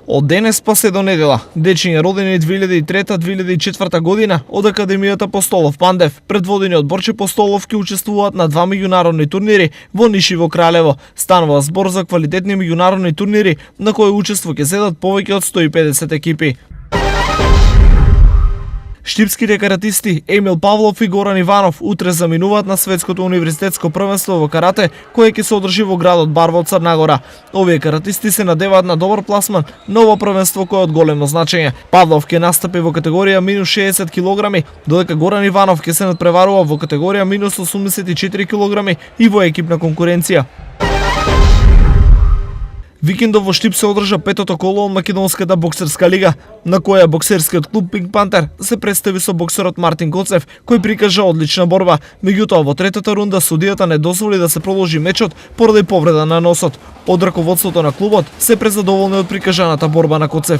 Од денес па се до недела, дечиња родени 2003-2004 година од Академијата Постолов Пандев, предводени од Борче Постолов, ќе учествуваат на 2 меѓународни турнири во Ниш и во Кралево. Станува збор за квалитетни меѓународни турнири на кои учество ќе зедат повеќе од 150 екипи. Штипските каратисти Емил Павлов и Горан Иванов утре заминуваат на светското универзитетско првенство во карате, кое ќе се одржи во градот Бар во Црнагора. Овие каратисти се надеваат на добар пласман на ова првенство кое е од големо значење. Павлов ќе настапи во категорија минус 60 кг, додека Горан Иванов ќе се надпреварува во категорија минус 84 кг и во екипна конкуренција. Викендов во Штип се одржа петото коло од Македонската боксерска лига, на која боксерскиот клуб Пинк Пантер се представи со боксерот Мартин Коцев, кој прикажа одлична борба. Меѓутоа во третата рунда судијата не дозволи да се продолжи мечот поради повреда на носот. Од раководството на клубот се презадоволни од прикажаната борба на Коцев.